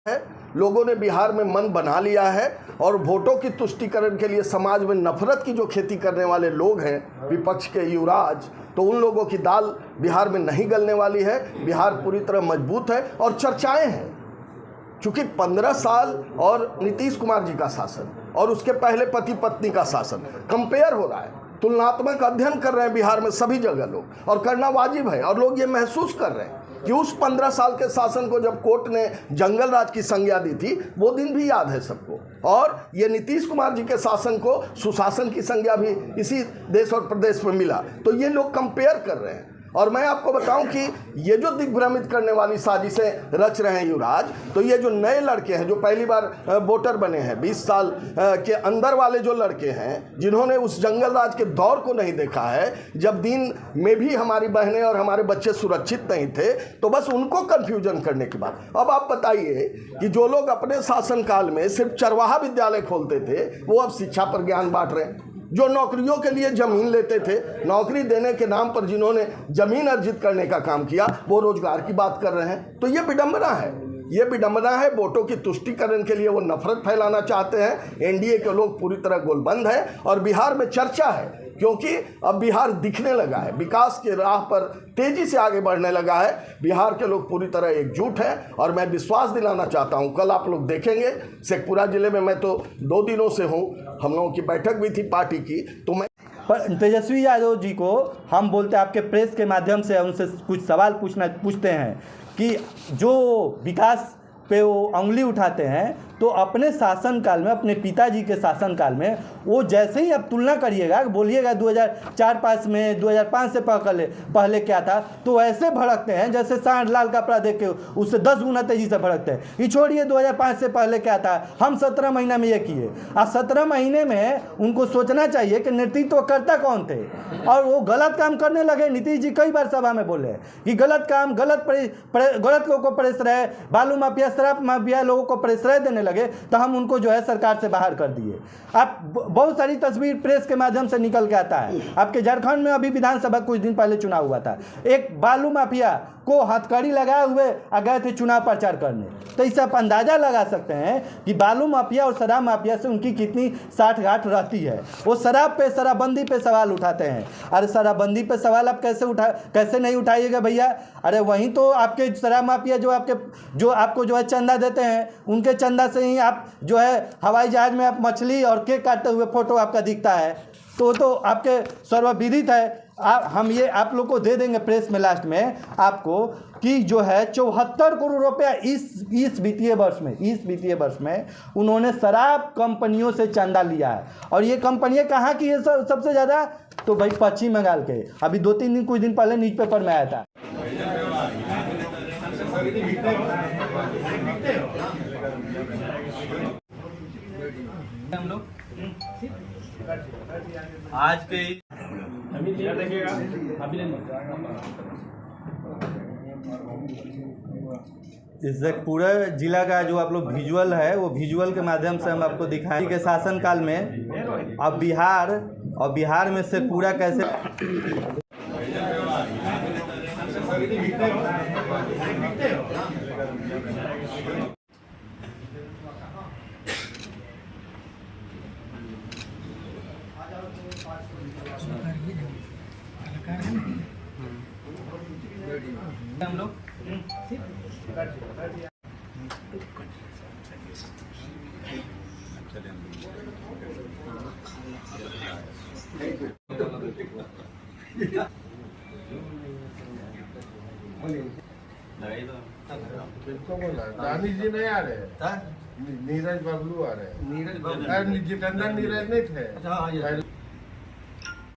है। लोगों ने बिहार में मन बना लिया है और वोटों की तुष्टीकरण के लिए समाज में नफरत की जो खेती करने वाले लोग हैं विपक्ष के युवराज, तो उन लोगों की दाल बिहार में नहीं गलने वाली है। बिहार पूरी तरह मजबूत है और चर्चाएं हैं, चूंकि 15 साल और नीतीश कुमार जी का शासन और उसके पहले पति पत्नी का शासन कंपेयर हो रहा है, तुलनात्मक अध्ययन कर रहे हैं बिहार में सभी जगह लोग, और करना वाजिब है। और लोग ये महसूस कर रहे हैं कि उस 15 साल के शासन को जब कोर्ट ने जंगल राज की संज्ञा दी थी वो दिन भी याद है सबको, और ये नीतीश कुमार जी के शासन को सुशासन की संज्ञा भी इसी देश और प्रदेश में मिला। तो ये लोग कंपेयर कर रहे हैं। और मैं आपको बताऊं कि ये जो दिग्भ्रमित करने वाली साजिशें रच रहे हैं युवराज, तो ये जो नए लड़के हैं जो पहली बार वोटर बने हैं, 20 साल के अंदर वाले जो लड़के हैं जिन्होंने उस जंगल राज के दौर को नहीं देखा है, जब दिन में भी हमारी बहनें और हमारे बच्चे सुरक्षित नहीं थे, तो बस उनको कन्फ्यूजन करने की बात। अब आप बताइए कि जो लोग अपने शासनकाल में सिर्फ चरवाहा विद्यालय खोलते थे वो अब शिक्षा पर ज्ञान बांट रहे हैं। जो नौकरियों के लिए जमीन लेते थे, नौकरी देने के नाम पर जिन्होंने जमीन अर्जित करने का काम किया, वो रोजगार की बात कर रहे हैं। तो ये विडंबना है, ये विडंबना है। वोटों की तुष्टीकरण के लिए वो नफरत फैलाना चाहते हैं। एनडीए के लोग पूरी तरह गोलबंद हैं और बिहार में चर्चा है, क्योंकि अब बिहार दिखने लगा है, विकास के राह पर तेजी से आगे बढ़ने लगा है। बिहार के लोग पूरी तरह एकजुट हैं और मैं विश्वास दिलाना चाहता हूं, कल आप लोग देखेंगे शेखपुरा जिले में, मैं तो 2 दिनों से हूं, हम लोगों की बैठक भी थी पार्टी की, तो मैं पर तेजस्वी यादव जी को हम बोलते हैं, आपके प्रेस के माध्यम से उनसे कुछ सवाल पूछते हैं कि जो विकास पे वो उंगली उठाते हैं, तो अपने शासनकाल में, अपने पिताजी के शासनकाल में वो जैसे ही आप तुलना करिएगा, बोलिएगा 2004-5 में 2005 से पहले क्या था, तो ऐसे भड़कते हैं जैसे सांड लाल कपड़ा देख के उससे 10 गुना तेजी से भड़कते हैं। ये छोड़िए 2005 से पहले क्या था, हम 17 महीना में ये किए। आज 17 महीने में उनको सोचना चाहिए कि नेतृत्व करता कौन थे, और वो गलत काम करने लगे। नीतीश जी कई बार सभा में बोले कि गलत काम, गलत लोगों को प्रश्रय, बालू माफिया, शराब माफिया लोगों को प्रश्रय देने लगे, तो हम उनको जो है सरकार से बाहर कर दिए। आप बहुत सारी तस्वीर प्रेस के माध्यम से निकल के आता है। आपके झारखंड में अभी विधानसभा कुछ दिन पहले चुनाव हुआ था, एक बालू माफिया को हथकड़ी लगाए हुए आ गए थे चुनाव प्रचार करने। तो इससे आप अंदाजा लगा सकते हैं कि बालू माफिया और शराब माफिया से उनकी कितनी साठगांठ रहती है। वो शराबबंदी पे सवाल उठाते हैं। अरे शराबबंदी पे सवाल आप कैसे नहीं उठाइएगा भैया? अरे वहीं तो आपके शराब माफिया जो आपको जो है चंदा देते हैं, उनके चंदा से ही आप जो है हवाई जहाज में आप मछली और केक काटते हुए फोटो आपका दिखता है। तो आपके सर्वविदित है। हम ये आप लोग को दे देंगे प्रेस में लास्ट में आपको, कि जो है 74 करोड़ रुपया इस वित्तीय वर्ष में उन्होंने शराब कंपनियों से चंदा लिया है। और ये कंपनियां कहाँ की है सबसे ज़्यादा? तो भाई पश्चिम बंगाल के। अभी 2-3 दिन कुछ दिन पहले न्यूज़पेपर में आया था। हम लोग आज के इससे पूरा जिला का जो आप लोग विजुअल है, वो विजुअल के माध्यम से हम आपको दिखाएंगे के शासनकाल में अब बिहार में से पूरा कैसे हम लोग रानी जी नहीं आ रहे, नीरज बबलू आ रहे। नीरज जितेंद्र नीरज नहीं थे।